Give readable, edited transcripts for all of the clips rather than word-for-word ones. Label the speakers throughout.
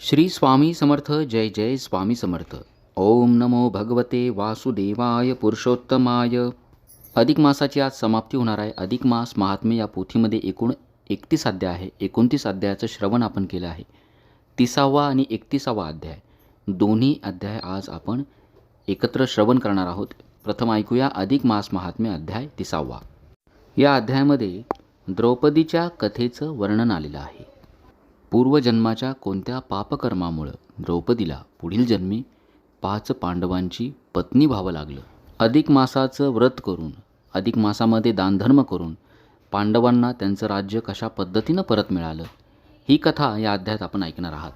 Speaker 1: श्री स्वामी समर्थ. जय जय स्वामी समर्थ. ओम नमो भगवते वासुदेवाय पुरुषोत्तमाय. अधिक मासाची आज समाप्ती होणार आहे. अधिक मास महात्म्य या पोथीमध्ये एकूण 31 अध्याय आहे. 29 अध्यायाचं श्रवण आपण केलं आहे. 30वा आणि 31वा अध्याय दोन्ही अध्याय आज आपण एकत्र श्रवण करणार आहोत. प्रथम ऐकूया अधिक मास महात्म्य अध्याय 30वा. या अध्यायामध्ये द्रौपदीच्या कथेचं वर्णन आलेलं आहे. पूर्वजन्माच्या कोणत्या पापकर्मामुळं द्रौपदीला पुढील जन्मी 5 पांडवांची पत्नी व्हावं लागलं. अधिक मासाचं व्रत करून, अधिक मासामध्ये दानधर्म करून पांडवांना त्यांचं राज्य कशा पद्धतीनं परत मिळालं, ही कथा या अध्यायात आपण ऐकणार आहात.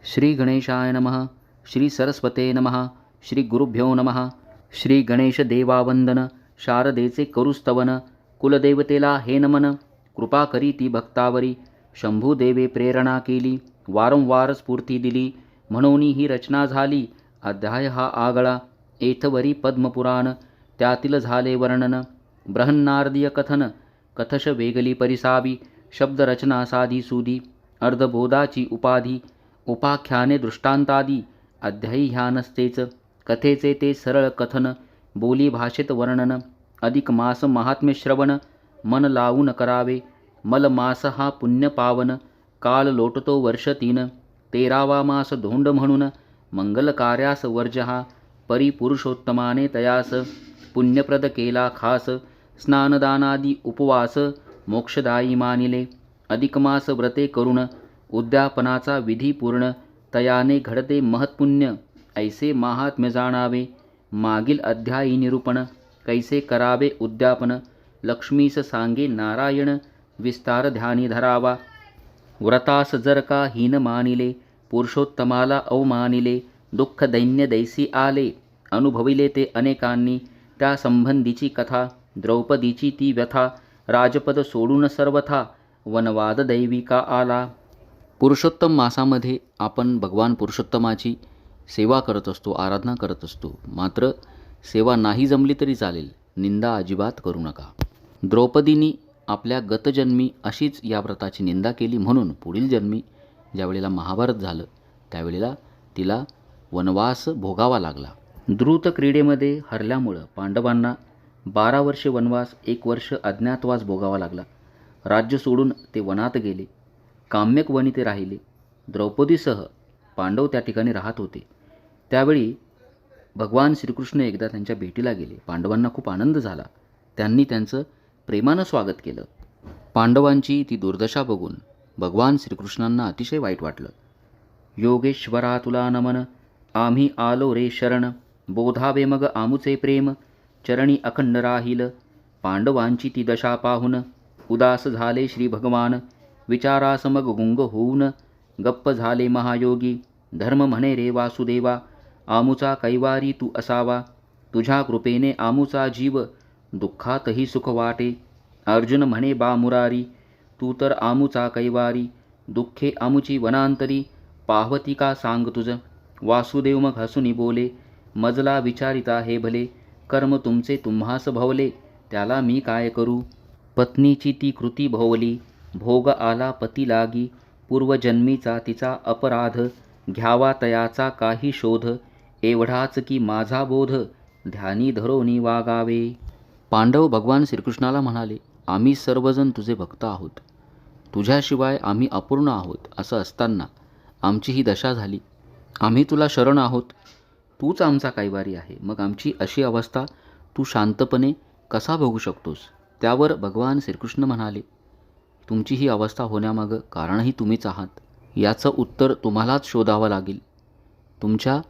Speaker 1: श्री गणेशाय नमः. श्री सरस्वते नमः. श्री गुरुभ्यो नमः. श्री गणेश देवावंदन. शारदेचे करुस्तवन. कुलदेवतेला हे नमन. कृपा करी ती भक्तावरी. शंभूदेवे प्रेरणा केली. वारंवार स्फूर्ती दिली. म्हणून ही रचना झाली. अध्याय हा आगळा. एथवरी पद्मपुराण. त्यातील झाले वर्णन. बृहन्नारदीय कथन. कथश वेगली परिसावी. शब्दरचना साधी सुधी. अर्धबोधाची उपाधी. उपाख्याने दृष्टांतादी. अध्यायी ह्या नसतेच. कथेचे ते सरळ कथन. बोली भाषेत वर्णन. अधिक मास महात्म्य श्रवण. मन लावून करावे. मल मास हा पुण्य पावन. काल लोटतो वर्ष 3. 13वा मास धोंड म्हणून. मंगल कार्यास वर्ज हा. परिपुरुषोत्तमाने तयास. पुण्यप्रद केला खास. स्नानदानादी उपवास. मोक्षदायी मानिले. अधिक मास व्रते करुण. उद्यापनाचा विधी पूर्ण. तयाने घडते महत्पुण्य. ऐसे महात्म्य जाणावे. मागील अध्यायी निरूपण. कैसे करावे उद्यापन. लक्ष्मीस सांगे नारायण. विस्तार ध्यानी धरावा. व्रतास जर का हीन मानिले. पुरुषोत्तमाला अवमानिले. दुःख दैन्य दैसी आले. अनुभविले ते अनेकांनी. त्या संबंधीची कथा. द्रौपदीची ती व्यथा. राजपद सोडून सर्वथा. वनवाद दैविका आला. पुरुषोत्तम मासामध्ये आपण भगवान पुरुषोत्तमाची सेवा करत असतो, आराधना करत असतो. मात्र सेवा नाही जमली तरी चालेल, निंदा अजिबात करू नका. द्रौपदीनी आपल्या गतजन्मी अशीच या व्रताची निंदा केली. म्हणून पुढील जन्मी ज्यावेळेला महाभारत झालं त्यावेळेला तिला वनवास भोगावा लागला. द्रुत क्रीडेमध्ये हरल्यामुळं पांडवांना 12 वर्षे वनवास, 1 वर्ष अज्ञातवास भोगावा लागला. राज्य सोडून ते वनात गेले. काम्यक वनी ते राहिले. द्रौपदीसह पांडव त्या ठिकाणी राहत होते. त्यावेळी भगवान श्रीकृष्ण एकदा त्यांच्या भेटीला गेले. पांडवांना खूप आनंद झाला. त्यांनी त्यांचं प्रेमानं स्वागत केलं. पांडवांची ती दुर्दशा बघून भगवान श्रीकृष्णांना अतिशय वाईट वाटलं. योगेश्वरा तुला नमन. आम्ही आलो रे शरण. बोधावे मग आमुचे प्रेम. चरणी अखंड राहील. पांडवांची ती दशा पाहून उदास झाले श्री भगवान. विचारास मग गुंग होऊन गप्प झाले महायोगी. धर्म म्हणे रे वासुदेवा. आमुचा कैवारी तू असावा. तुझ्या कृपेने आमुचा जीव. दुःखातही सुख वाटे. अर्जुन म्हणे बा मुरारी. तू तर आमुचा कैवारी. दुःखे आमुची वनांतरी. पाहवती का सांग तुझ. वासुदेव मग हसुनी बोले. मजला विचारिता हे भले. कर्म तुमचे तुम्हास भवले. त्याला मी काय करू. पत्नीची ती कृती भोवली. भोग आला पती लागी. पूर्वजन्मीचा तिचा अपराध. घ्यावा तयाचा काही शोध. एवढाच की माझा बोध. ध्यानी धरोनी वागावे. पांडव भगवान श्रीकृष्णाला म्हणाले, आम्ही सर्वजण तुझे भक्त आहोत. तुझ्याशिवाय आम्ही अपूर्ण आहोत. असं असताना आमची ही दशा झाली. आम्ही तुला शरण आहोत. तूच आमचा कैवारी आहे. मग आमची अशी अवस्था तू शांतपणे कसा भोगू शकतोस. त्यावर भगवान श्रीकृष्ण म्हणाले, तुमची ही अवस्था होण्यामागं कारणही तुम्हीच आहात. याचं उत्तर तुम्हालाच शोधावं लागेल. तुमच्या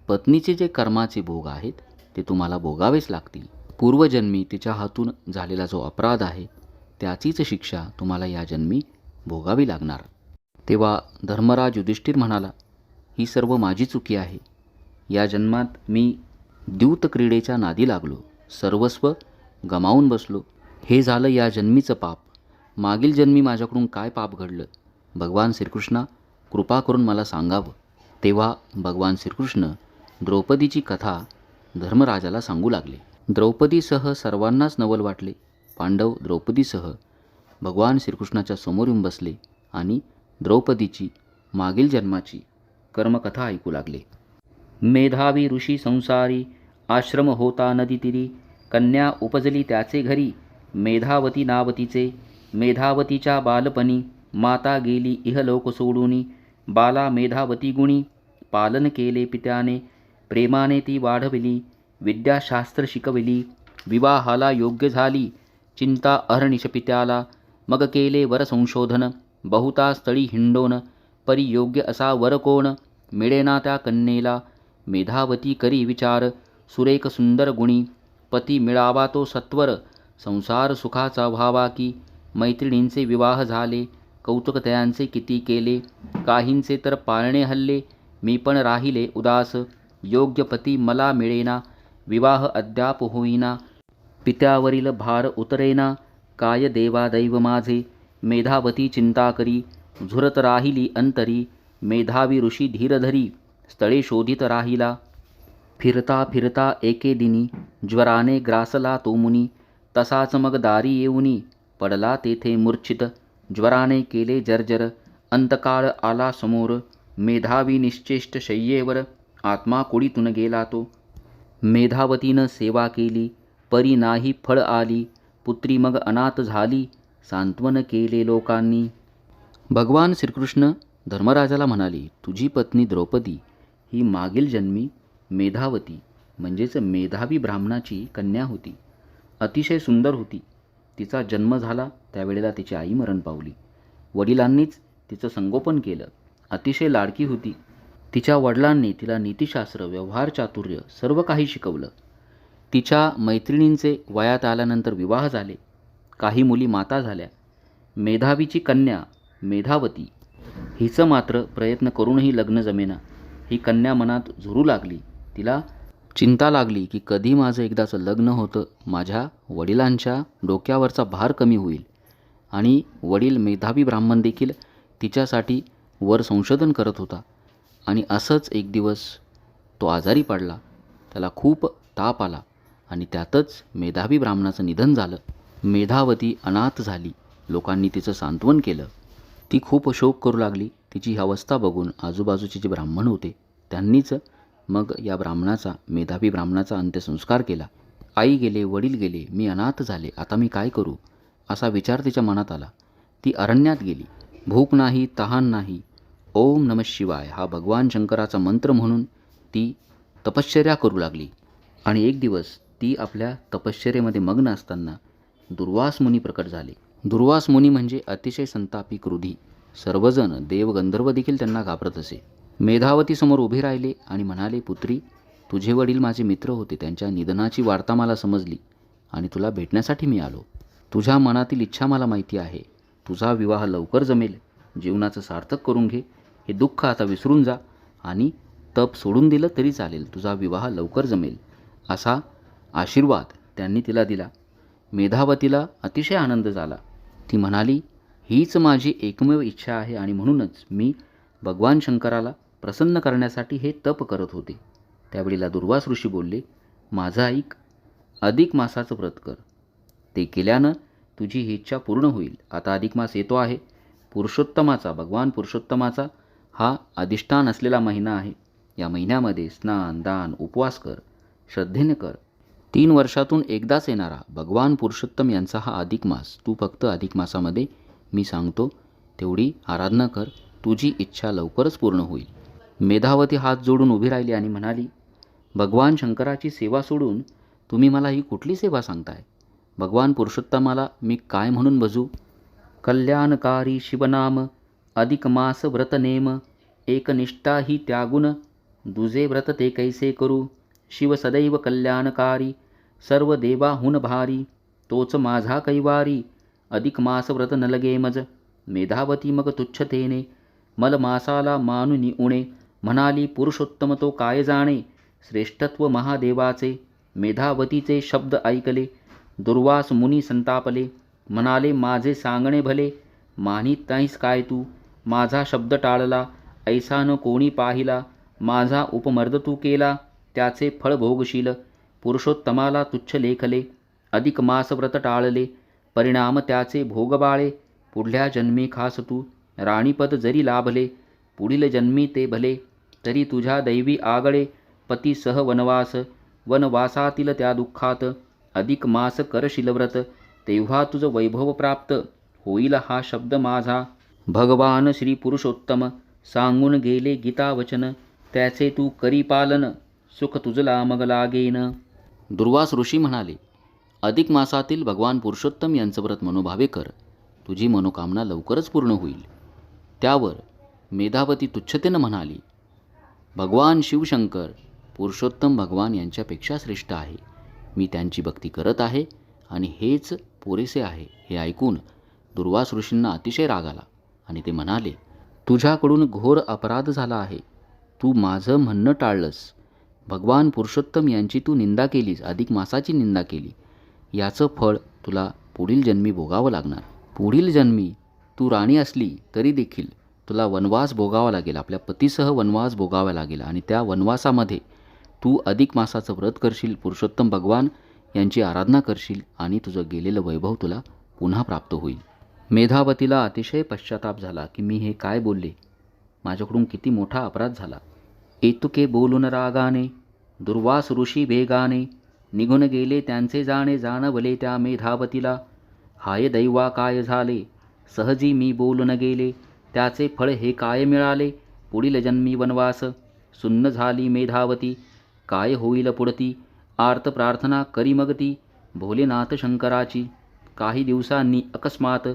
Speaker 1: पत्नीचे जे कर्माचे भोग आहेत ते तुम्हाला भोगावेच लागतील. पूर्वजन्मी तिच्या हातून झालेला जो अपराध आहे त्याचीच शिक्षा तुम्हाला या जन्मी भोगावी लागणार. तेव्हा धर्मराज युधिष्ठिर म्हणाला, ही सर्व माझी चुकी आहे. या जन्मात मी द्यूत क्रीडेच्या नादी लागलो. सर्वस्व गमावून बसलो. हे झालं या जन्मीचं पाप. मागील जन्मी माझ्याकडून काय पाप घडलं, भगवान श्रीकृष्णा कृपा करून मला सांगावं. तेव्हा भगवान श्रीकृष्ण द्रौपदीची कथा धर्मराजाला सांगू लागले. द्रौपदीसह सर्वांनाच नवल वाटले. पांडव द्रौपदीसह भगवान श्रीकृष्णाच्या समोर येऊन बसले आणि द्रौपदीची मागील जन्माची कर्मकथा ऐकू लागले. मेधावी ऋषी संसारी, आश्रम होता नदी तीरी, कन्या उपजली त्याचे घरी, मेधावती नाव तिचे. मेधावतीच्या बालपणी माता गेली इहलोक सोडूनी, बाला मेधावती गुणी पालन केले पित्याने, प्रेमाने ती वाढविली, विद्याशास्त्र शिकविली, विवाहाला योग्य झाली, चिंता अहर्निश पित्याला. मग केले वर संशोधन, बहुता स्थळी हिंडोन, परी योग्य असा वर कोण, मिळेना त्या कन्येला. मेधावती करी विचार, सुरेख सुंदर गुणी, पती मिळावा तो सत्वर, संसार सुखाचा व्हावा की. मैत्रिणींचे विवाह झाले, कौतुक त्यांचे किती केले, काहींचे तर पाळणे हल्ले, मी पण राहिले उदास. योग्य पती मला मिळेना, विवाह अद्याप होईना, पित्यावरील भार उतरेना, काय देवा दैव माझे. मेधावती चिंता करी, झुरत राहिली अंतरी, मेधावी ऋषी धीर धरी, स्थळे शोधित राहिला. फिरता फिरता एके दिनी, ज्वराने ग्रासला तो मुनी, तसाच मग दारी येऊनी, पडला तेथे मूर्छित. ज्वराने केले जर्जर, अंतकाळ आला समोर, मेधावी निश्चेष्ट शय्येवर, आत्मा कुडीतून गेला तो. मेधावतीनं सेवा केली, परी नाही फळ आली, पुत्री मग अनाथ झाली, सांत्वन केले लोकांनी. भगवान श्रीकृष्ण धर्मराजाला म्हणाले, तुझी पत्नी द्रौपदी ही मागील जन्मी मेधावती म्हणजेच मेधावी ब्राह्मणाची कन्या होती. अतिशय सुंदर होती. तिचा जन्म झाला त्यावेळेला तिची आई मरण पावली. वडिलांनीच तिचं संगोपन केलं. अतिशय लाडकी होती. तिच्या वडिलांनी तिला नीतिशास्त्र, व्यवहार चातुर्य सर्व काही शिकवलं. तिच्या मैत्रिणींचे वयात आल्यानंतर विवाह झाले. काही मुली माता झाल्या. मेधावीची कन्या मेधावती हिचं मात्र प्रयत्न करूनही लग्न जमेना. ही कन्या मनात झुरू लागली. तिला चिंता लागली की कधी माझं एकदाचं लग्न होतं, माझ्या वडिलांच्या डोक्यावरचा भार कमी होईल. आणि वडील मेधावी ब्राह्मण देखील तिच्यासाठी वर संशोधन करत होता. आणि असंच एक दिवस तो आजारी पडला. त्याला खूप ताप आला आणि त्यातच मेधावी ब्राह्मणाचं निधन झालं. मेधावती अनाथ झाली. लोकांनी तिचं सांत्वन केलं. ती खूप शोक करू लागली. तिची ही अवस्था बघून आजूबाजूचे जे ब्राह्मण होते त्यांनीच मग या ब्राह्मणाचा, मेधावी ब्राह्मणाचा अंत्यसंस्कार केला. आई गेले, वडील गेले, मी अनाथ झाले, आता मी काय करू असा विचार तिच्या मनात आला. ती अरण्यात गेली. भूक नाही, तहान नाही, ओम नमः शिवाय हा भगवान शंकराचा मंत्र म्हणून ती तपश्चर्या करू लागली. आणि एक दिवस ती आपल्या तपश्चर्येमध्ये मग्न असताना दुर्वास मुनी प्रकट झाले. दुर्वास मुनी म्हणजे अतिशय संतापी, क्रोधी. सर्वजण, देव गंधर्व देखील त्यांना घाबरत असे. मेधावती समोर उभे राहिले आणि म्हणाले, पुत्री, तुझे वडील माझे मित्र होते. त्यांच्या निधनाची वार्ता मला समजली आणि तुला भेटण्यासाठी मी आलो. तुझ्या मनातील इच्छा मला माहिती आहे. तुझा विवाह लवकर जमेल. जीवनाचं सार्थक करून घे. हे दुःख आता विसरून जा आणि तप सोडून दिलं तरी चालेल. तुझा विवाह लवकर जमेल असा आशीर्वाद त्यांनी तिला दिला. मेधावतीला अतिशय आनंद झाला. ती म्हणाली, हीच माझी एकमेव इच्छा आहे आणि म्हणूनच मी भगवान शंकराला प्रसन्न करण्यासाठी हे तप करत होते. त्यावेळेला दुर्वास ऋषी बोलले, माझं ऐक, अधिक मासाचं व्रत कर. ते केल्यानं तुझी ही इच्छा पूर्ण होईल. आता अधिक मास येतो आहे. पुरुषोत्तमाचा, भगवान पुरुषोत्तमाचा हा अधिष्ठान असलेला महिना आहे. या महिन्यामध्ये स्नान, दान, उपवास कर, श्रद्धेने कर. 3 वर्षातून एकदाच येणारा भगवान पुरुषोत्तम यांचा हा अधिक मास. तू फक्त अधिक मासामध्ये मी सांगतो तेवढी आराधना कर. तुझी इच्छा लवकरच पूर्ण होईल. मेधावती हात जोडून उभी राहिली आणि म्हणाली, भगवान शंकराची सेवा सोडून तुम्ही मला ही कुठली सेवा सांगताय? भगवान पुरुषोत्तमाला मी काय म्हणून भजू? कल्याणकारी शिवनाम, अधिक मास व्रत नेम, एकनिष्ठा ही त्यागुण, दुजे व्रत ते कैसे करू? शिव सदैव कल्याणकारी, सर्व देवाहून भारी, तोच माझा कैवारी, अधिक मास व्रत न लगे मज. मेधावती मग तुच्छतेने मल मासाला मानुनी उणे, म्हणाली पुरुषोत्तम तो काय जाणे, श्रेष्ठत्व महादेवाचे. मेधावतीचे शब्द ऐकले, दुर्वास मुनी संतापले, म्हणाले माझे सांगणे भले, मानित नाहीस काय तू? माझा शब्द टाळला, ऐसा न कोणी पाहिला, माझा उपमर्द तू केला, त्याचे फळ भोगशील. पुरुषोत्तमाला तुच्छ लेखले, अधिक मास व्रत टाळले, परिणाम त्याचे भोगबाळे. पुढल्या जन्मी खास तू राणीपद जरी लाभले, पुढील जन्मी ते भले, तरी तुझ्या दैवी आगळे पतीसह वनवास, वनवासातील त्या दुःखात अधिक मास करशील व्रत, तेव्हा तुझं वैभव प्राप्त होईल हा शब्द माझा. भगवान श्री पुरुषोत्तम सांगून गेले गीता वचन, त्याचे तू करी पालन, सुख तुझला मग लागेन. दुर्वास ऋषी म्हणाले, अधिक मासातील भगवान पुरुषोत्तम यांचं व्रत मनोभावे कर, तुझी मनोकामना लवकरच पूर्ण होईल. त्यावर मेधावती तुच्छतेनं म्हणाली, भगवान शिवशंकर पुरुषोत्तम भगवान यांच्यापेक्षा श्रेष्ठ आहे. मी त्यांची भक्ती करत आहे आणि हेच पुरेसे आहे. हे ऐकून दुर्वास ऋषींना अतिशय राग आला आणि ते म्हणाले, तुझ्याकडून घोर अपराध झाला आहे. तू माझं म्हणणं टाळलंस. भगवान पुरुषोत्तम यांची तू निंदा केलीस, अधिक मासाची निंदा केली. याचं फळ तुला पुढील जन्मी भोगावं लागणार. पुढील जन्मी तू राणी असली तरी देखील तुला वनवास भोगावा लागेल, आपल्या पतीसह वनवास भोगावा लागेल आणि त्या वनवासामध्ये तू अधिक मासाचं व्रत करशील, पुरुषोत्तम भगवान यांची आराधना करशील आणि तुझं गेलेलं वैभव तुला पुन्हा प्राप्त होईल. मेधावतीला अतिशय पश्चाताप झाला की मी हे काय बोलले, माझ्याकडून किती मोठा अपराध झाला. एतुके बोलून रागाने दुर्वास ऋषी वेगाने निघून गेले, त्यांचे जाणे जाणवले त्या मेधावतीला. हाय दैवा काय झाले, सहजी मी बोलून गेले, त्याचे फळ हे काय मिळाले, पुढील जन्मी वनवास. सुन्न झाली मेधावती, काय होईल पुढती, आर्त प्रार्थना करी मग ती भोलेनाथ शंकराची. काही दिवसांनी अकस्मात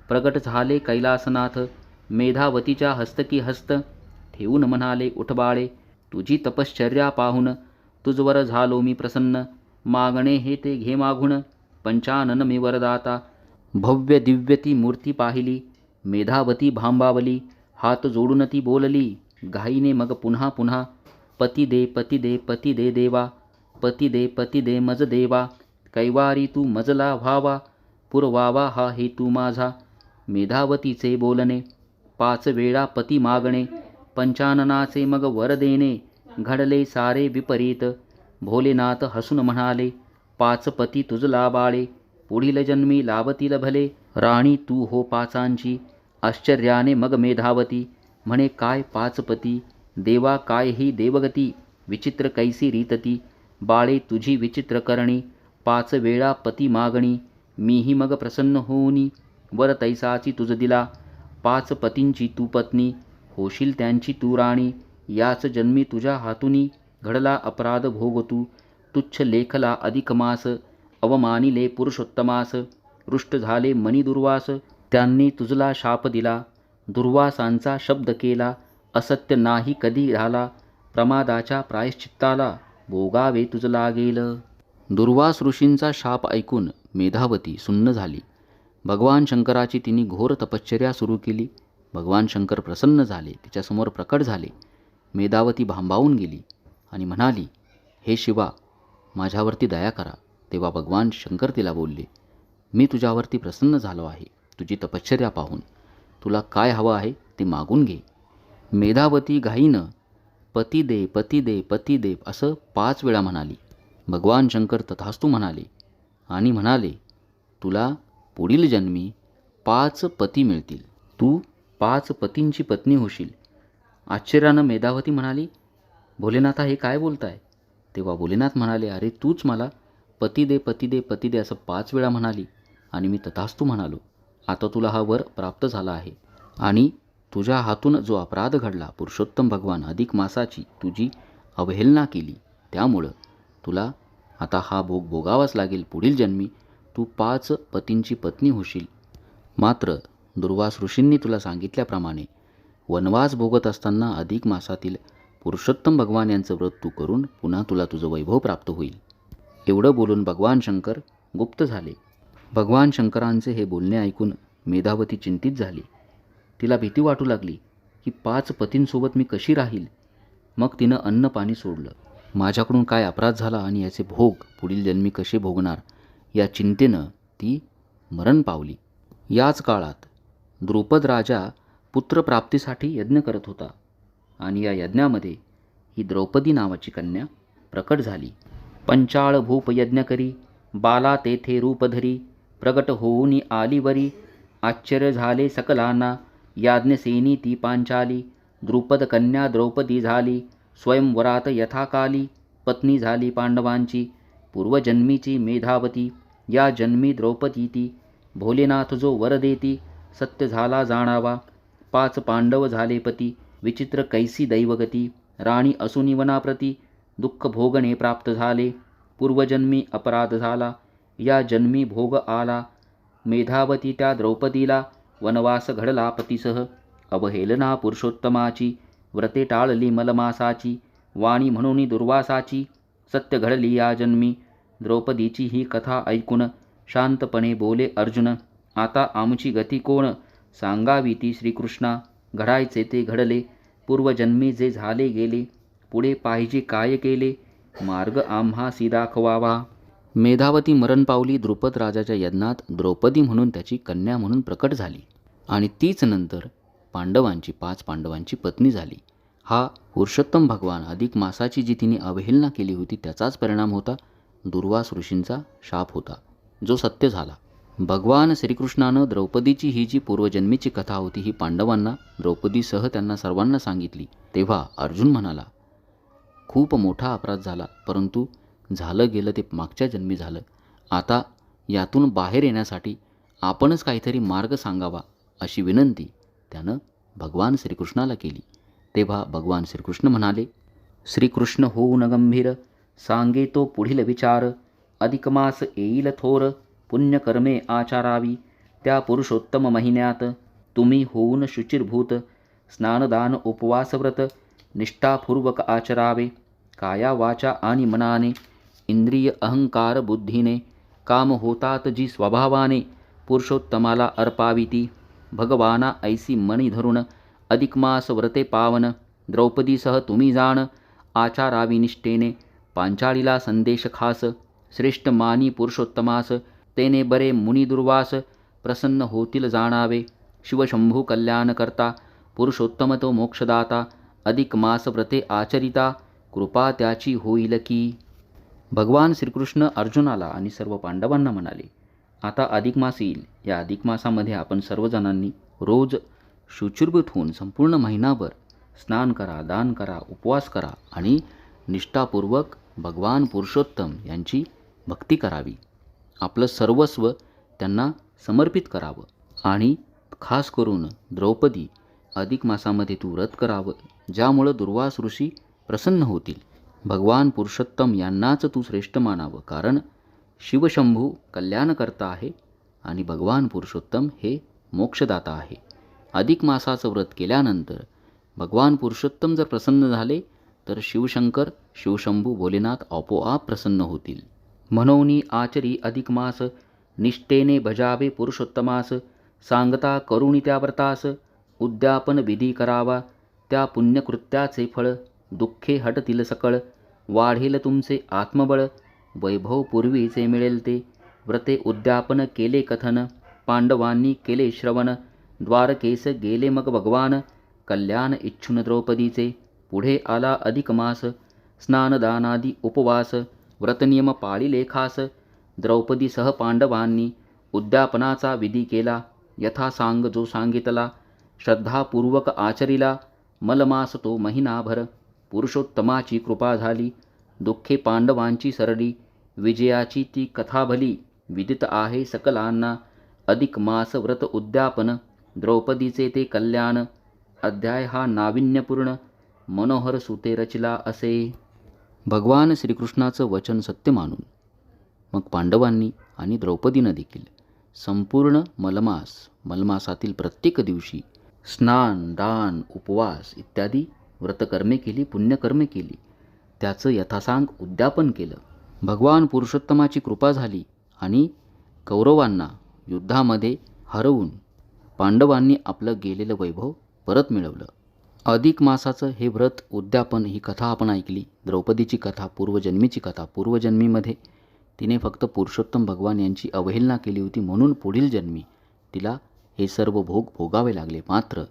Speaker 1: प्रगट झाले कैलासनाथ, मेधावतीच्या हस्तकी हस्त ठेवून म्हणाले, उठ बाळे, तुझी तपश्चर्या पाहून तुझवर झालो मी प्रसन्न. मागणे हे ते घे मागून, पंचानन मी वरदाता. भव्य दिव्य ती मूर्ती पाहिली, मेधावती भांबावली, हात जोडून ती बोलली घाईने मग पुन्हा पुन्हा. पती दे पती दे पती दे देवा, पती दे मज देवा, कैवारी तू मजला व्हावा, पुरवावा हा हेतू माझा. मेधावतीचे बोलणे 5 वेळा पती मागणे, पंचाननाचे मग वर देणे, घडले सारे विपरीत. भोलेनाथ हसून म्हणाले, 5 पती तुझला बाळे, पुढील जन्मी लाभतील भले, राणी तू हो 5ची. आश्चर्याने मग मेधावती म्हणे, काय 5 पती, देवा काय ही देवगती, विचित्र कैसी रीतती, बाळे तुझी विचित्र करणी, 5 वेळा पती मागणी, मीही मग प्रसन्न होऊनी, वर तैसाची तुझ दिला. 5 पतींची तू पत्नी, होशील त्यांची तू राणी, याच जन्मी तुझ्या हातुनी घडला अपराध भोग तू. तुच्छ लेखला अधिक मास, अवमानिले पुरुषोत्तमास, रुष्ट झाले मनी दुर्वास, त्यांनी तुझला शाप दिला. दुर्वासांचा शब्द केला, असत्य नाही कधी झाला, प्रमादाच्या प्रायश्चित्ताला भोगावे तुझ लागेल. दुर्वास ऋषींचा शाप ऐकून मेधावती सुन्न झाली. भगवान शंकराची तिने घोर तपश्चर्या सुरू केली. भगवान शंकर प्रसन्न झाले, तिच्यासमोर प्रकट झाले. मेधावती भांबावून गेली आणि म्हणाली, हे शिवा, माझ्यावरती दया करा. तेव्हा भगवान शंकर तिला बोलले, मी तुझ्यावरती प्रसन्न झालो आहे. तुझी तपश्चर्या पाहून तुला काय हवं आहे ते मागून घे. मेधावती घाईनं पती दे पती दे पती दे असं 5 वेळा म्हणाली. भगवान शंकर तथास्तु म्हणाले आणि म्हणाले, तुला पुढील जन्मी 5 पती मिळतील, तू 5 पतींची पत्नी होशील. आश्चर्यानं मेधावती म्हणाली, भोलेनाथा हे काय बोलताय. तेव्हा भोलेनाथ म्हणाले, अरे तूच मला पती दे पती दे पती दे असं 5 वेळा म्हणाली आणि मी तथास्तु म्हणालो. आता तुला हा वर प्राप्त झाला आहे आणि तुझ्या हातून जो अपराध घडला, पुरुषोत्तम भगवान अधिक मासाची तुझी अवहेलना केली, त्यामुळं तुला आता हा भोग भोगावाच लागेल. पुढील जन्मी तू 5 पतींची पत्नी होशील. मात्र दुर्वास ऋषींनी तुला सांगितल्याप्रमाणे वनवास भोगत असताना अधिक मासातील पुरुषोत्तम भगवान यांचं व्रत तू करून पुन्हा तुला तुझं वैभव प्राप्त होईल. एवढं बोलून भगवान शंकर गुप्त झाले. भगवान शंकरांचे हे बोलणे ऐकून मेधावती चिंतित झाली. तिला भीती वाटू लागली की 5 पतींसोबत मी कशी राहील. मग तिनं अन्न पाणी सोडलं. माझ्याकडून काय अपराध झाला आणि याचे भोग पुढील जन्मी कसे भोगणार या चिंतेनं ती मरण पावली. याच काळात द्रुपद राजा पुत्रप्राप्तीसाठी यज्ञ करत होता आणि या यज्ञामध्ये ही द्रौपदी नावाची कन्या प्रकट झाली. पंचाळ भूप यज्ञ करी, बाला तेथे रूप धरी, प्रगट होऊनी आली वरी, आश्चर्य झाले सकलांना, याज्ञसेनी ती पांचाली, द्रुपद कन्या द्रौपदी झाली स्वयंवरात यथाकाली. पत्नी झाली पांडवांची पूर्वजन्मीची मेधावती. या जन्मी द्रौपदी ती भोलेनाथ जो वर देती. सत्य झाला जाणावा 5 पांडव झाले पती. विचित्र कैसी दैवगती राणी असुनी वनाप्रती. दुःख भोगणे प्राप्त झाले पूर्वजन्मी अपराध झाला. या जन्मी भोग आला मेधावती त्या द्रौपदीला. वनवास घडला पतीसह अवहेलना पुरुषोत्तमाची. व्रते टाळली मलमासाची वाणी म्हणून दुर्वासाची. सत्य घडली या जन्मी द्रौपदीची ही कथा ऐकून. शांतपणे बोले अर्जुन आता आमची गती कोण. सांगावी ती श्रीकृष्णा घडायचे ते घडले. पूर्वजन्मी जे झाले गेले पुढे पाहिजे काय केले. मार्ग आम्हासी दाखवावा. मेधावती मरण पावली द्रुपद राजाच्या यज्ञात द्रौपदी म्हणून त्याची कन्या म्हणून प्रकट झाली आणि तीच नंतर पांडवांची 5 पांडवांची पत्नी झाली. हा पुरुषोत्तम भगवान अधिक मासाची जी तिने अवहेलना केली होती त्याचाच परिणाम होता. दुर्वास ऋषींचा शाप होता जो सत्य झाला. भगवान श्रीकृष्णानं द्रौपदीची ही जी पूर्वजन्मीची कथा होती ही पांडवांना द्रौपदीसह त्यांना सर्वांना सांगितली. तेव्हा अर्जुन म्हणाला खूप मोठा अपराध झाला परंतु झालं गेलं ते मागच्या जन्मी झालं. आता यातून बाहेर येण्यासाठी आपणच काहीतरी मार्ग सांगावा अशी विनंती त्यानं भगवान श्रीकृष्णाला केली. तेव्हा भगवान श्रीकृष्ण म्हणाले श्रीकृष्ण होऊन गंभीर सांगे तो पुढील विचार. अधिक मास येईल थोर पुण्यकर्मे आचारावी. त्या पुरुषोत्तम महिन्यात तुम्ही होऊन शुचिरभूत. स्नानदान उपवासव्रत निष्ठापूर्वक आचरावे. काया वाचा आणि मनाने इंद्रिय अहंकार बुद्धीने काम होतात जी स्वभावाने पुरुषोत्तमाला अर्पाविती. भगवाना ऐसी मनी धरून अधिक मास व्रते पावन. द्रौपदीसह तुम्ही जाण आचारावी निष्ठेने. पांचाळीला संदेश खास श्रेष्ठ मानी पुरुषोत्तमास. तेने बरे मुनी दुर्वास प्रसन्न होतील जाणावे. शिवशंभू कल्याण करता पुरुषोत्तम तो मोक्षदाता. अधिक मास व्रते आचरिता कृपा त्याची होईल की. भगवान श्रीकृष्ण अर्जुनाला आणि सर्व पांडवांना म्हणाले आता अधिक मास येईल. या अधिक मासामध्ये आपण सर्वजणांनी रोज शुचिर्भूत होऊन संपूर्ण महिनाभर स्नान करा, दान करा, उपवास करा आणि निष्ठापूर्वक भगवान पुरुषोत्तम यांची भक्ती करावी. आपलं सर्वस्व त्यांना समर्पित करावं आणि खास करून द्रौपदी अधिक मासामध्ये तू व्रत करावं ज्यामुळं दुर्वास ऋषी प्रसन्न होतील. भगवान पुरुषोत्तम यांनाच तू श्रेष्ठ मानावं कारण शिवशंभू कल्याणकर्ता आहे आणि भगवान पुरुषोत्तम हे मोक्षदाता आहे. अधिक मासाचं व्रत केल्यानंतर भगवान पुरुषोत्तम जर प्रसन्न झाले तर शिवशंकर शिवशंभू भोलेनाथ आपोआप प्रसन्न होतील. म्हणून आचरी अधिक मास निष्ठेने भजावे पुरुषोत्तमास. सांगता करुणी त्या व्रतास उद्यापन विधी करावा. त्या पुण्यकृत्याचे फळ दुःखे हटतील सकळ. वाढेल तुमचे आत्मबळ वैभव पूर्वीचे मिळेल ते. व्रते उद्यापन केले कथन पांडवांनी केले श्रवण. द्वारकेस गेले मग भगवान कल्याण इच्छुन द्रौपदीचे. पुढे आला अधिक मास स्नानदानादी उपवास. व्रतनियम पाळिले खास द्रौपदीसह पांडवांनी. उद्यापनाचा विधी केला यथा सांग जो सांगितला. श्रद्धापूर्वक आचरिला मलमास तो महिनाभर. पुरुषोत्तमाची कृपा झाली दुःखे पांडवांची सरली. विजयाची ती कथा भली विदित आहे सकलांना. अधिक मास व्रत उद्यापन द्रौपदीचे ते कल्याण. अध्याय हा नाविन्यपूर्ण मनोहर सुते रचिला असे. भगवान श्रीकृष्णाचं वचन सत्य मानून मग पांडवांनी आणि द्रौपदीनं देखील संपूर्ण मलमासातील प्रत्येक दिवशी स्नान, दान, उपवास इत्यादी व्रतकर्मे केली, पुण्यकर्मे केली. त्याचं यथासांग उद्यापन केलं. भगवान पुरुषोत्तमाची कृपा झाली आणि कौरवांना युद्धामध्ये हरवून पांडवांनी आपलं गेलेलं वैभव परत मिळवलं. अधिक मासाचं हे व्रत उद्यापन ही कथा आपण ऐकली. द्रौपदीची कथा, पूर्वजन्मीची कथा. पूर्वजन्मीमध्ये तिने फक्त पुरुषोत्तम भगवान यांची अवहेलना केली होती म्हणून पुढील जन्मी तिला हे सर्व भोग भोगावे लागले. मात्र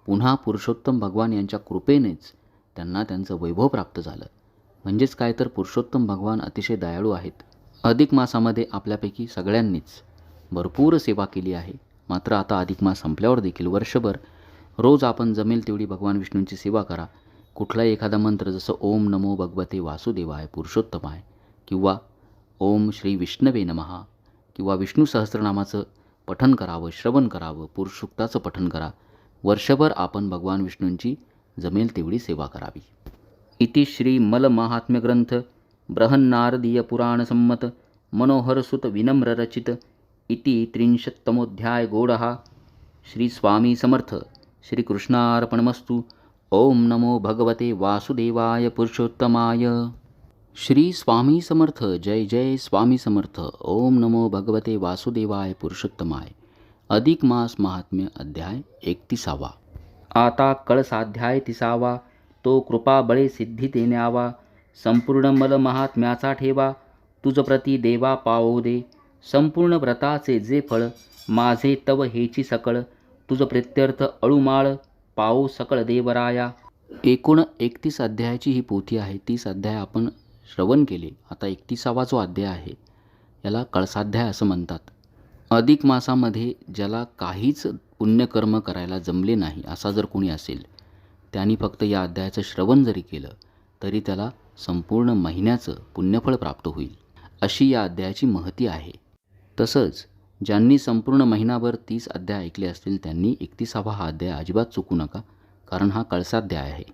Speaker 1: पुन्हा पुरुषोत्तम भगवान यांच्या कृपेनेच त्यांना त्यांचं वैभव प्राप्त झालं. म्हणजेच काय तर पुरुषोत्तम भगवान अतिशय दयाळू आहेत. अधिक मासामध्ये आपल्यापैकी सगळ्यांनीच भरपूर सेवा केली आहे. मात्र आता अधिक मास संपल्यावर देखील वर्षभर रोज आपण जमेल तेवढी भगवान विष्णूंची सेवा करा. कुठलाही एखादा मंत्र जसं ओम नमो भगवते वासुदेवाय पुरुषोत्तमाय किंवा ओम श्री विष्णवे नमः किंवा विष्णू सहस्त्रनामाचं पठन करावं, श्रवण करावं, पुरुष सूक्ताचं पठन करा. वर्षभर आपण भगवान विष्णूंची जमेल तेवढी सेवा करावी. इति श्री मल महात्म्य ग्रंथ बृहन्नारदीय पुराण संमत मनोहरसुत विनम्र रचित इति 30तमोऽध्याय गोडः. श्री स्वामी समर्थ. श्री कृष्णार्पणमस्तु. ओम नमो भगवते वासुदेवाय पुरुषोत्तमाय. श्री स्वामी समर्थ. जय जय स्वामी समर्थ. ओम नमो भगवते वासुदेवाय पुरुषोत्तमाय. अधिक मास महात्म्य अध्याय 31. आता कळसाध्याय 30. तो कृपा बळे सिद्धी ते न्यावा. संपूर्ण मल महात्म्याचा ठेवा. तुझ प्रती देवा पावो दे. संपूर्ण व्रताचे जे फळ माझे तव हेची सकळ. तुझ प्रित्यर्थ अळुमाळ पावो सकळ देवराया. एकूण 31 अध्यायाची ही पोथी आहे. 30 अध्याय आपण श्रवण केले. आता 31वा जो अध्याय आहे याला कळसाध्याय असं म्हणतात. अधिक मासामध्ये ज्याला काहीच पुण्यकर्म करायला जमले नाही असा जर कोणी असेल त्यांनी फक्त या अध्यायाचं श्रवण जरी केलं तरी त्याला संपूर्ण महिन्याचं पुण्यफळ प्राप्त होईल अशी या अध्यायाची महती आहे. तसंच ज्यांनी संपूर्ण महिनाभर 30 अध्याय ऐकले असतील त्यांनी 31वा हा अध्याय अजिबात चुकू नका, कारण हा कळसाध्याय आहे.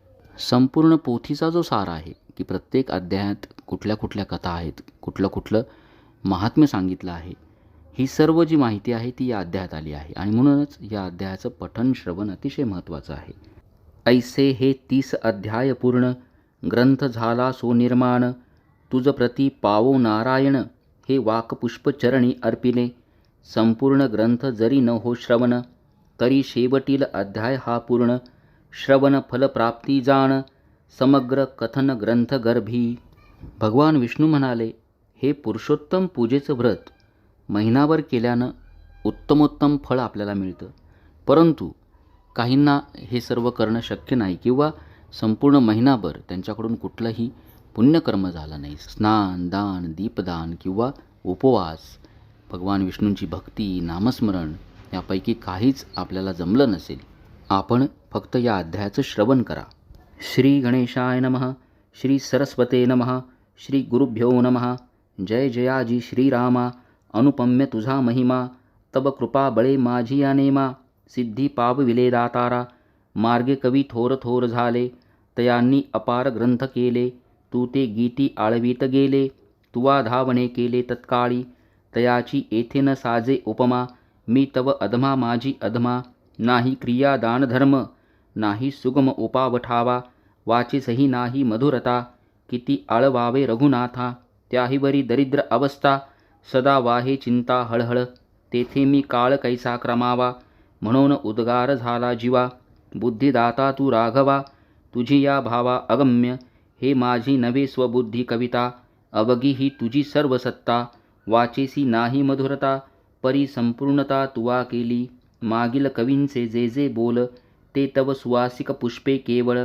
Speaker 1: संपूर्ण पोथीचा जो सार आहे की प्रत्येक अध्यायात कुठल्या कुठल्या कथा आहेत, कुठलं महात्म्य सांगितलं आहे, ही सर्व जी माहिती आहे ती या अध्यायात आली आहे आणि म्हणूनच या अध्यायाचं पठन श्रवण अतिशय महत्त्वाचं आहे. ऐसे हे 30 अध्याय पूर्ण ग्रंथ झाला सो निर्माण. तुझ प्रती पावो नारायण हे वाकपुष्प चरणी अर्पिले. संपूर्ण ग्रंथ जरी न हो श्रवण तरी शेवटील अध्याय हा पूर्ण. श्रवण फलप्राप्ती जाण समग्र कथन ग्रंथ गर्भी. भगवान विष्णू म्हणाले, हे पुरुषोत्तम पूजेचं व्रत महिनाभर केल्यानं उत्तमोत्तम फळ आपल्याला मिळतं, परंतु काहींना हे सर्व करणं शक्य नाही किंवा संपूर्ण महिनाभर त्यांच्याकडून कुठलंही पुण्यकर्म झालं नाही. स्नान, दान, दीपदान किंवा उपवास, भगवान विष्णूंची भक्ती, नामस्मरण यापैकी काहीच आपल्याला जमलं नसेल. आपण फक्त या अध्यायाचं श्रवण करा. श्री गणेशाय नमः. श्री सरस्वते नमः. श्री गुरुभ्यो नमः. जय जयाजी श्रीरामा. अनुपम्य तुझा महिमा. तब कृपा बळे माझी या नेमा. सिद्धी पावविले दातारा. मार्गे कवी थोर थोर झाले. तयांनी अपार ग्रंथ केले. तू ते गीती आळवीत गेले. तुवा धावणे केले तत्काळी. तयाची येथे न साजे उपमा. मी तव अधमा माझी अधमा. नाही क्रिया दान धर्म. नाही सुगम उपावठावा. वाचीसही नाही मधुरता. किती आळवावे रघुनाथा. त्याहीवरी दरिद्र अवस्था. सदा वाहे चिंता हळहळ. तेथे मी काळ कैसा क्रमावा. म्हणून उद्गार झाला जीवा. बुद्धिदाता तू राघवा. तुझी या भावा अगम्य. हे माझी नवे स्वबुद्धी कविता. अवघी ही तुझी सर्व सत्ता. वाचेसी नाही मधुरता. परी संपूर्णता तुवा केली. मागील कवींचे जे जे बोल ते तव सुवासिक पुष्पे केवळ.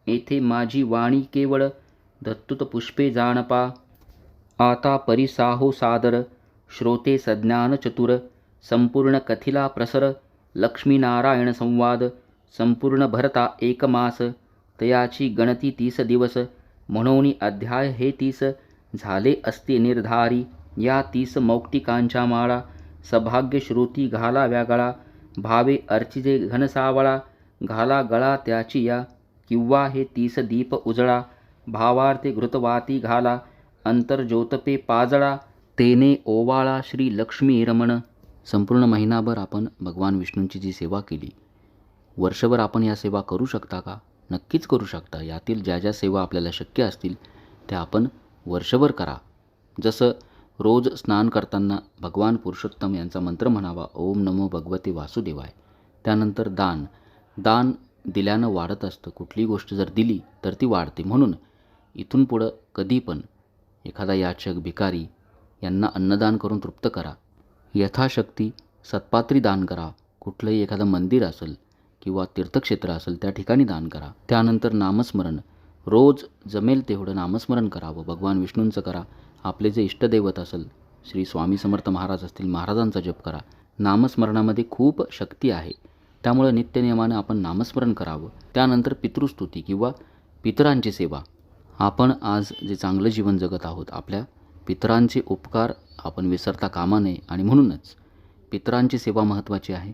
Speaker 1: येथे माझी वाणी केवळ दत्तुत पुष्पे जाणपा. आता परिसाहो सादर. श्रोते सज्ञान चतुर. संपूर्ण कथिला प्रसर. लक्ष्मीनारायण संवाद. संपूर्ण भरता एक मास. तयाची गणती 30 दिवस. म्हणून अध्याय हे 30 झाले असते निर्धारी. या 30 मौक्तिकांच्या माळा. सभाग्य श्रुती घाला व्यागळा. भावे अर्चिजे घनसावळा. घाला गळा त्याची या. किंवा हे 30 दीप उजळा. भावार्थे घृतवाती घाला. अंतर्ज्योतपे पाजळा. तेने ओवाळा श्री लक्ष्मी रमण. संपूर्ण महिनाभर आपण भगवान विष्णूंची जी सेवा केली, वर्षभर आपण या सेवा करू शकता का? नक्कीच करू शकता. यातील ज्या ज्या सेवा आपल्याला शक्य असतील त्या आपण वर्षभर करा. जसं रोज स्नान करताना भगवान पुरुषोत्तम यांचा मंत्र म्हणावा, ओम नमो भगवते वासुदेवाय. त्यानंतर दान दिल्यानं वाढत असतं. कुठली गोष्ट जर दिली तर ती वाढते. म्हणून इथून पुढं कधी पण एखादा याचक, भिकारी यांना अन्नदान करून तृप्त करा. यथाशक्ती सत्पात्री दान करा. कुठलंही एखादं मंदिर असेल किंवा तीर्थक्षेत्र असेल त्या ठिकाणी दान करा. त्यानंतर नामस्मरण, रोज जमेल तेवढं नामस्मरण करावं. भगवान विष्णूंचं करा. आपले जे इष्टदैवत असेल, श्री स्वामी समर्थ महाराज असतील, महाराजांचा जप करा. नामस्मरणामध्ये खूप शक्ती आहे. त्यामुळे नित्यनियमानं आपण नामस्मरण करावं. त्यानंतर पितृस्तुती किंवा पितरांची सेवा. आपण आज जे चांगलं जीवन जगत आहोत, आपल्या पितरांचे उपकार आपण विसरता कामा नये आणि म्हणूनच पितरांची सेवा महत्त्वाची आहे.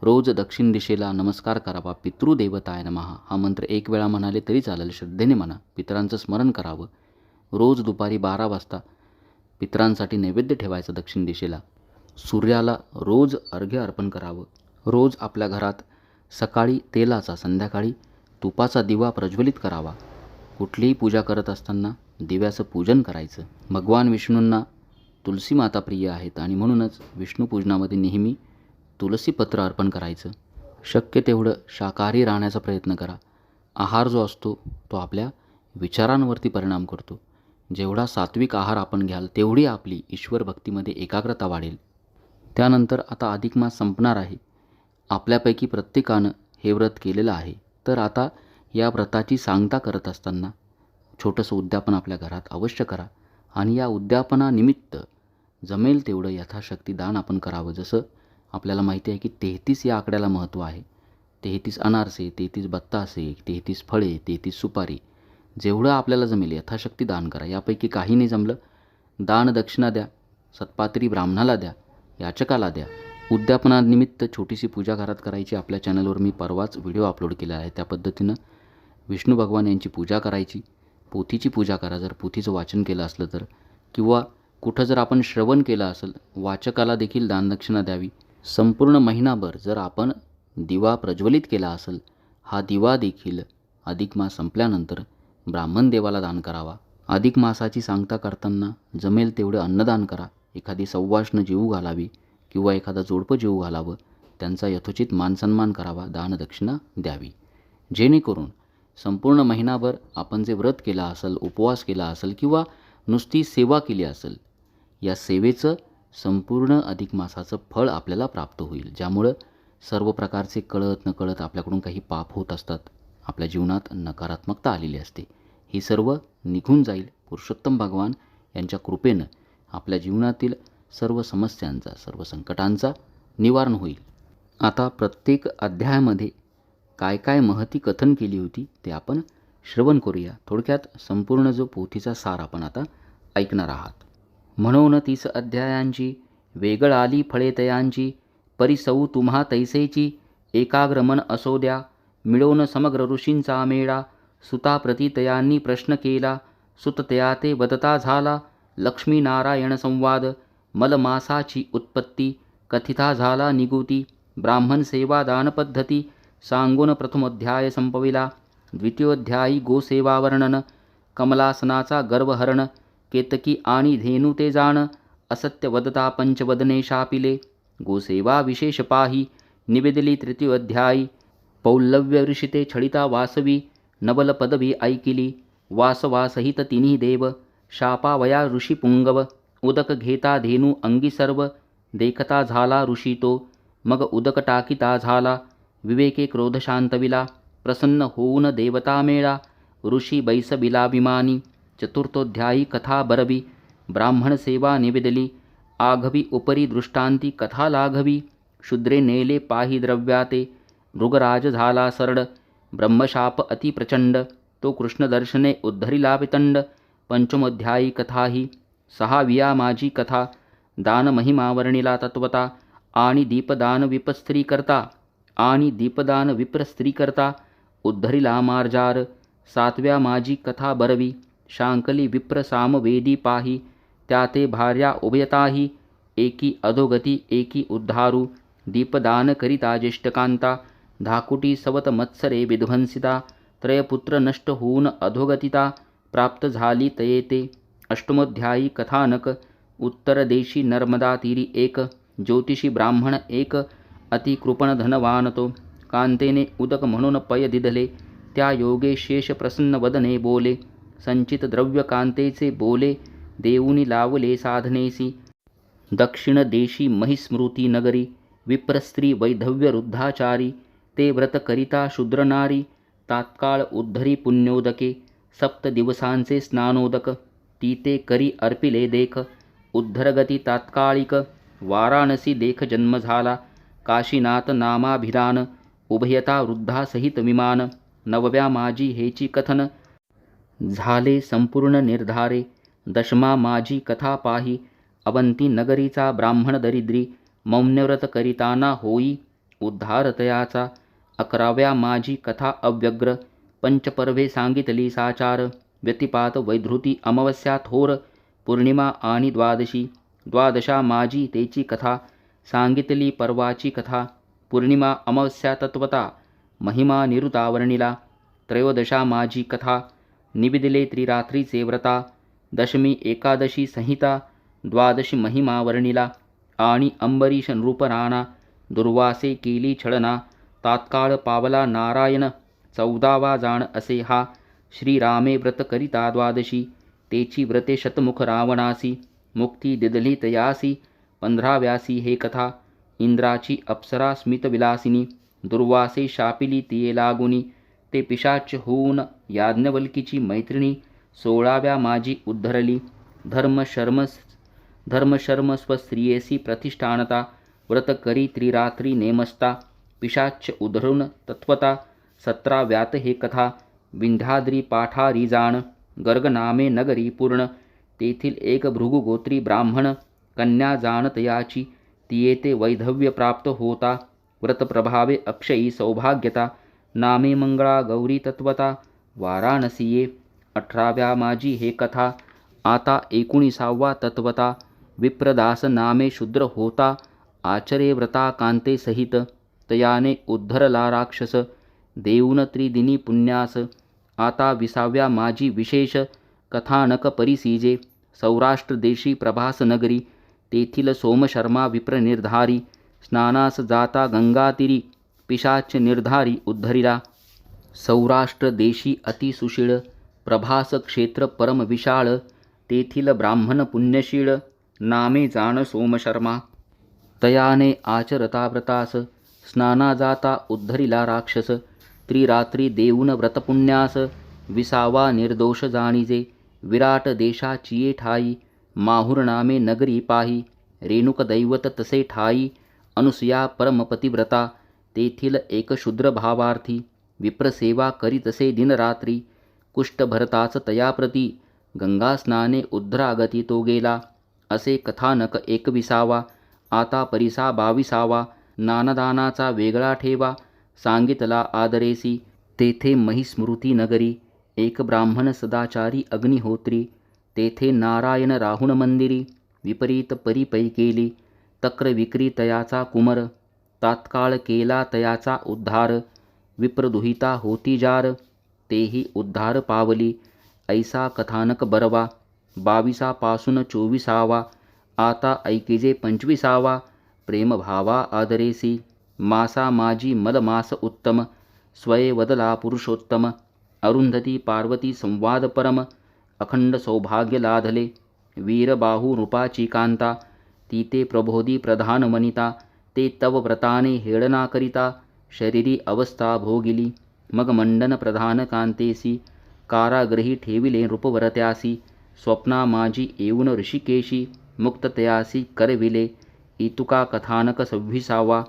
Speaker 1: रोज दक्षिण दिशेला नमस्कार करावा. पितृदेवताय नमः हा मंत्र 1 वेळा म्हणाले तरी चालेल. श्रद्धेने म्हणा. पितरांचं स्मरण करावं. रोज दुपारी 12 वाजता पितरांसाठी नैवेद्य ठेवायचं दक्षिण दिशेला. सूर्याला रोज अर्घ्य अर्पण करावं. रोज आपल्या घरात सकाळी तेलाचा, संध्याकाळी तुपाचा दिवा प्रज्वलित करावा. कुठलीही पूजा करत असताना दिव्याचं पूजन करायचं. भगवान विष्णूंना तुलसी माता प्रिय आहेत आणि म्हणूनच विष्णू पूजनामध्ये नेहमी तुलसीपत्र अर्पण करायचं. शक्य तेवढं शाकाहारी राहण्याचा प्रयत्न करा. आहार जो असतो तो आपल्या विचारांवरती परिणाम करतो. जेवढा सात्विक आहार आपण घ्याल तेवढी आपली ईश्वर भक्तीमध्ये एकाग्रता वाढेल. त्यानंतर आता अधिक मास संपणार आहे. आपल्यापैकी प्रत्येकानं हे व्रत केलेलं आहे. तर आता या व्रताची सांगता करत असताना छोटंसं उद्यापन आपल्या घरात अवश्य करा आणि या उद्यापनानिमित्त जमेल तेवढं यथाशक्ती दान आपण करावं. जसं आपल्याला माहिती आहे की 33 या आकड्याला महत्त्व आहे. 33 अनारसे, 33 बत्तासे, 33 फळे, 33 सुपारी. जेवढं आपल्याला जमेल यथाशक्ती दान करा. यापैकी काही नाही जमलं, दान दक्षिणा द्या, सत्पात्री ब्राह्मणाला द्या, याचकाला द्या. उद्यापनानिमित्त छोटीशी पूजा घरात करायची. आपल्या चॅनलवर मी परवाच व्हिडिओ अपलोड केला आहे. त्या पद्धतीनं विष्णू भगवान यांची पूजा करायची. पोथीची पूजा करा जर पोथीचं वाचन केलं असलं तर, किंवा कुठं जर आपण श्रवण केलं असेल वाचकाला देखील दानदक्षिणा द्यावी. संपूर्ण महिनाभर जर आपण दिवा प्रज्वलित केला असेल, हा दिवा देखील अधिक मास संपल्यानंतर ब्राह्मण देवाला दान करावा. अधिक मासाची सांगता करताना जमेल तेवढे अन्नदान करा. एखादी सव्वाष्ण जेवू घालावी किंवा एखादा जोडपं जेवू घालावं. त्यांचा यथोचित मानसन्मान करावा, दानदक्षिणा द्यावी. जेणेकरून संपूर्ण महिनाभर आपण जे व्रत केला असेल, उपवास केला असेल किंवा नुसती सेवा केली असेल, या सेवेचं संपूर्ण अधिक मासाचं फळ आपल्याला प्राप्त होईल. ज्यामुळं सर्व प्रकारचे कळत नकळत आपल्याकडून काही पाप होत असतात. आपल्या जीवनात नकारात्मकता आलेली असते. ही सर्व निघून जाईल. पुरुषोत्तम भगवान यांच्या कृपेनं आपल्या जीवनातील सर्व समस्यांचा, सर्व संकटांचा निवारण होईल. आता प्रत्येक अध्यायामध्ये काय काय महती कथन केली होती ते आपण श्रवण करूया. थोडक्यात संपूर्ण जो पोथीचा सार आपण आता ऐकणार आहात. म्हणून 30 अध्यायांची वेगळ आली फळे तयांची, परिसौ तुम्हा तैसेची एकाग्रमन असो द्या. मिळवून समग्र ऋषींचा मेळा, सुताप्रती तयांनी प्रश्न केला. सुत तया ते वदता झाला, लक्ष्मीनारायण संवाद. मलमासाची उत्पत्ती कथिता झाला निगुती. ब्राह्मण सेवा दान पद्धती सांगून प्रथमोध्याय संपविला. द्वितीयोध्यायी गोसेवा वर्णन, कमलासनाचा गर्वहरण. केतकी आणि धेनू ते जाण, असत्य वदता पंचवदने शापिले. गोसेवा विशेष पाही, निवेदली तृतीयोध्यायी. पौल्लव्य ऋषिते छळिता वासवी, नवल पदवी ऐकिली. वासवासहित तिन्ही देव, शापावया ऋषी पुंगव. उदक घेता धेनू अंगी सर्व, देखता झाला ऋषी तो. मग उदक टाकिता झाला, विवेके क्रोध शांतविला. प्रसन्न होऊन देवता मेळा, ऋषी बैसबिला विमानी. चतुर्थोध्यायी कथा बरवी, ब्राह्मण सेवा निवेदली. आघवी उपरी दृष्टांती कथा लाघवी. शूद्रे नेले पाही द्रव्याते, मृगराज झाला सरड. ब्रह्मशाप अति प्रचंड, तो कृष्णदर्शने उद्धरिला वितंड. पंचमोध्यायी कथा ही, सहाविया माझी कथा. दान महिमा वर्णिला तत्वता, आणि दीपदान विपस्त्री करता. आणि दीपदान विप्रस्त्री करता, उद्धरिला मार्जार. सातव्या माझी कथा बरवी, शांकली विप्र सामवेदी पाही. त्याते भार्या उभयताही, एकी अधोगती एकी उद्धारू. दीपदान करिता ज्येष्ठकांता, धाकुटी सवत मत्सरे विध्वंसिता. त्रयपुत्र नष्ट होऊन अधोगतिता, प्राप्त झाली तयेते. अष्टमोध्यायी कथानक, उत्तरदेशी नर्मदा तीरी एक. ज्योतिषी ब्राह्मण एक, अति कृपण धनवान तो. कांतेने उदक म्हणून पय दिधले, त्या योगे शेष प्रसन्न वदने बोले. संचित द्रव्य कांतेचे बोले, देऊनी लावले साधनेसी. दक्षिण देशी महिस्मृती नगरी, विप्रस्त्री वैधव्य रुद्धाचारी. ते व्रत करिता शूद्र नारी, तात्काळ उद्धरी पुण्योदके. 7 दिवसांचे स्नानोदक, ती ते करी अर्पिले देख. उद्धरगती तात्काळिक, वाराणसी देख जन्म झाला. काशीनाथ नामाभिधान, उभयता वृद्धासहित विमान. नवव्या माझी हेची कथन झाले संपूर्ण निर्धारे. दशमा माझी कथा पाही. अवंती नगरीचा ब्राह्मण दरिद्री मौन्यव्रत करिताना होई उद्धार तयाचा. 11व्या माझी कथा अव्यग्र पंचपर्वे सांगितली साचार. व्यतिपात वैधृती अमावस्या थोर पौर्णिमा आणि द्वादशी. द्वादशा माझी तेची कथा सांगितली पर्वाची कथा. पौर्णिमा अमावस्या तत्वता महिमा निरुता वर्णिला. त्रयोदशा माझी कथा निविदिले त्रिरात्रीचे व्रता. दशमी एकादशी संहिता द्वादशी महिमा वर्णिला. आणि अंबरीश नृपराणा दुर्वासे केली छळना. तात्काळ पावला नारायण 14वा जाण असे हा. श्रीरामे व्रत करिता द्वादशी तेची व्रते शतमुख रावणासी. मुक्ती दिदली तयासी 15व्यासी हे कथा. इंद्राची अप्सरा स्मितविलासिनी दुर्वासे शापिली तिये लागुनी. ते पिशाच होऊन याज्ञवल्कीची मैत्रिणी 16व्या माझी उद्धरली. धर्मशर्म स्वस्त्रियेसी प्रतिष्ठानता. व्रत करी त्रिरात्री नेमस्ता पिशाच उधरून तत्वता. 17व्यात हे कथा विंध्याद्री पाठारी जाण. गर्ग नामे नगरी पूर्ण तेथील एक भृगुगोत्री ब्राह्मण कन्या जाणतयाची तिये वैधव्य प्राप्त होता. व्रतप्रभावे अक्षयी सौभाग्यता नामे मंगळा गौरी तत्वता वाराणसीये. 18व्या माझी हे कथा आता 19वा तत्वता. विप्रदास नामे शूद्र होता आचरे व्रता कांते सहित. तयाने उद्धरला राक्षस देऊन त्रिदिनी पुण्यास. आता 20व्या माझी विशेष कथानक परिसीजे. सौराष्ट्र देशी प्रभास नगरी तेथील सोमशर्मा विप्र निर्धारी. स्नानास जाता गंगातीरी पिशाच निर्धारी उद्धरिला. सौराष्ट्र देशी अतिसुशीळ प्रभास क्षेत्र परम विशाळ. तेथील ब्राह्मण पुण्यशीळ नामे जाण सोमशर्मा. तयाने आचरता व्रतास स्नाना जाता उद्धरिला राक्षस. त्रिरात्री देऊन व्रतपुण्यास 20वा निर्दोष जाणीजे. विराट देशाचिये ठाई माहुर नामे नगरी पाही. रेणुक दैवत तसे ठाई अनुसया परमपतिव्रता. तेथील एक शूद्र भावार्थी विप्रसेवा करीतसे दिनरात्री. कुष्ठभरताच तयाप्रती गंगास्नाने उद्धरागती तो गेला. असे कथानक 21वा. आता परिसा 22वा. नानदानाचा वेगळा ठेवा सांगितला आदरेसी. तेथे महिस्मृती नगरी एक ब्राह्मण सदाचारी अग्निहोत्री. तेथे नारायण राहुण मंदिरी विपरीत परिपै केली. तक्रविक्री तयाचा कुमर तात्काळ केला तयाचा उद्धार. विप्रदुहिता होती जार तेही उद्धार पावली. ऐसा कथानक बरवा. 22पासून 24वा. आता ऐकिजे 25वा. प्रेमभावा आदरेसी. मासा माझी मलमास उत्तम स्वये वदला पुरुषोत्तम. अरुंधती पार्वती संवाद परम अखंड सौभाग्य लाधले. वीरबाहू रूपाची कांता तीते प्रबोधी प्रधान वनिता. ते तव व्रताने हेळना करिता शरीरी अवस्था भोगिली. मग मंडन प्रधान कांतेसी कारागृही ठेविले रूपवरत्यासी. स्वप्ना माझी येऊन ऋषिकेशी मुक्ततयासी करविले. इतुका कथानक 26वा.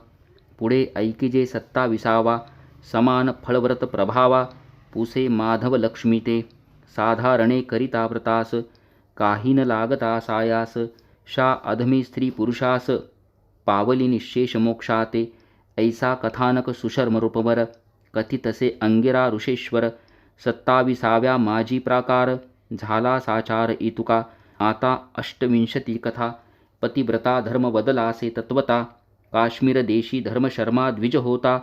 Speaker 1: पुढे ऐकिजे 27वा. समान फळव्रत प्रभावा पुसे माधव लक्ष्मी ते. साधारणे करिता व्रतास काही न लागता सायास. शा अधमी स्त्री पुरुषास पावली निशेष मोक्षाते. ऐसा कथानक सुशर्म रूपवर कथितसे अंगिरा ऋषेश्वर. 27व्या माझी प्राकार झाला साचार इतुका. आता 28 कथा पतिव्रता धर्म बदलासे तत्वता. काश्मीर देशी धर्मशर्मा द्विज होता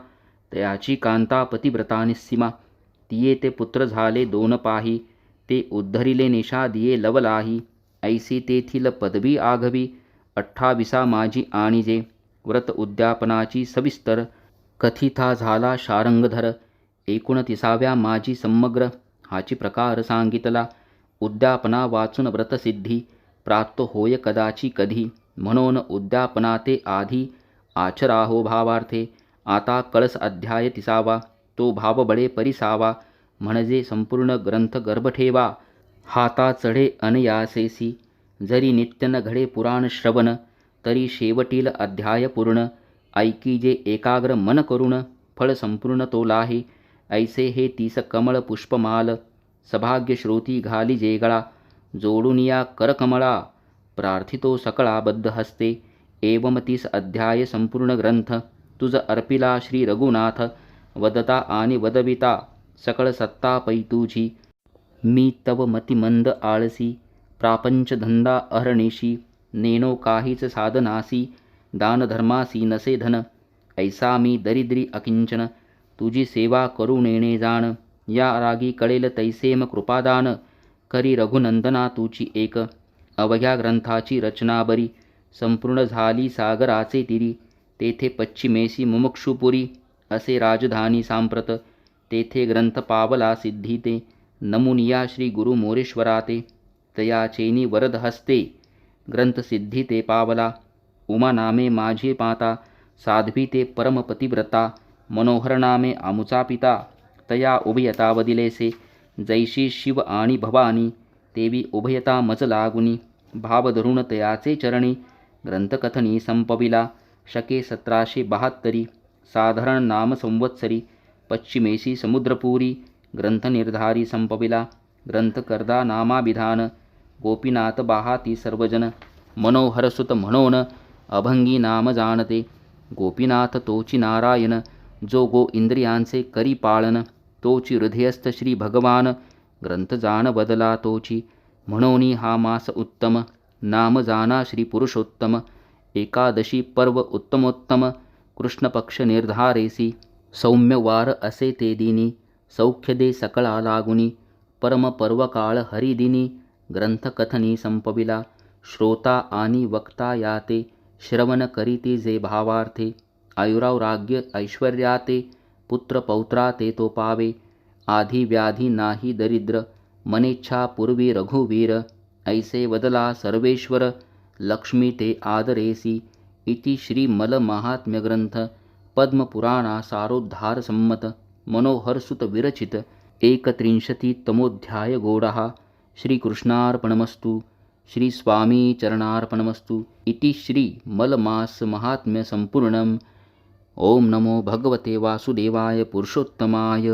Speaker 1: तयाची कांता पतिव्रता निस्सीमा. तिये ते पुत्र झाले 2 पाही. ते उद्धरिले निशा दिये लवलाही. ऐसी तेथील पदवी आघवी 28 माझी आणिजे. व्रत उद्यापनाची सविस्तर कथिता झाला शारंगधर. 29व्या माझी समग्र हाची प्रकार सांगितला. उद्यापना वाचून व्रतसिद्धी प्राप्त होय कदाची कधी. म्हणून उद्यापना ते आधी आचराहो भावार्थे. आता कळस अध्याय 30वा. तो भावबळे परिसावा म्हणजे संपूर्ण ग्रंथ गर्भ ठेवा. हाता चढे अनयासेसी जरी नित्य न घडे पुराण श्रवण. तरी शेवटील अध्याय पूर्ण ऐकी जे एकाग्र मन करून. फळ संपूर्ण तोलाहे. ऐसे हे 30 कमळ पुष्पमाल. सभाग्य श्रोती घाली जे गळा. जोडून या करकमळा प्रार्थितो सकळा बद्ध हस्ते. एवम 30 अध्याय संपूर्ण ग्रंथ तुझ अर्पिला श्री रघुनाथ. वदता आणि वदविता सकळ सत्ता पै तुझी. मी तव मतिमंद आळसी प्रापंच धंदा अहर्निशी. नेनो काहीच साधनासी दानधर्मासी नसे धन. ऐसा मी दरिद्री अकिंचन तुझी सेवा करू नेणे जाण. या रागी कळेल तैसेम कृपादान करी रघुनंदना तुची एक. अवघ्या ग्रंथाची रचना बरी संपूर्ण झाली सागराचे तिरी. तेथे पश्चिमेसी मुमुक्षुपुरी असे राजधानी सांप्रत. तेथे ग्रंथ पावला सिद्धी ते नमुनिया श्री गुरु मोरेश्वराते. तयाचेनी वरद हस्ते ग्रंथ सिद्धी ते पावला. उमा नामे माझे माता साध्वी ते परमपतिव्रता. मनोहर नामे आमुचा पिता तया उभयता वदिलेसे. जैशी शिव आणि भवानी तेवी उभयता मज लागुनी. भाव धरून तयाचे चरणी ग्रंथकथनी संपविला. शके 1772 साधारण नाम संवत्सरी. पश्चिमेशी समुद्रपुरी ग्रंथ निर्धारी संपविला. ग्रंथ करदा नामाभिधान गोपीनाथ बाहाती सर्वजन. मनोहरसुत म्हणून अभंगी नाम जाणते. गोपीनाथ तोची नारायण जो गो इंद्रियांचे करी पाळन. तोची हृदयस्थ श्री भगवान ग्रंथ जाण बदला तोची. म्हणून हा मास उत्तम नाम जाना श्री पुरुषोत्तम. एकादशी पर्व उत्तमोत्तम कृष्ण पक्ष निर्धारेसी. सौम्य वार असे ते दिनी सौख्य दे सकळा लागुनी. परम पर्व काळ हरिदिनी ग्रंथकथनी संपविला. श्रोता आणि वक्ता याते श्रवण करीती जे भावार्थे. आयुरावराग्य ऐश्वर्याते पुत्र पौत्राते तो पावे. आधी व्याधी नाही दरिद्र मनेच्छा पूर्वी रघुवीर. ऐसे वदला सर्वेश्वर लक्ष्मी ते आदरेसी. इति श्री मल महात्म्य ग्रंथ पद्मपुराणा सारोद्धार संमत मनोहरसुत विरचित 31तमोऽध्याय गोडः. श्रीकृष्णार्पणमस्तु. श्री स्वामी चरणार्पणमस्तु. इति श्री मलमास महात्म्य संपूर्णम्. ओम नमो भगवते वासुदेवाय पुरुषोत्तमाय.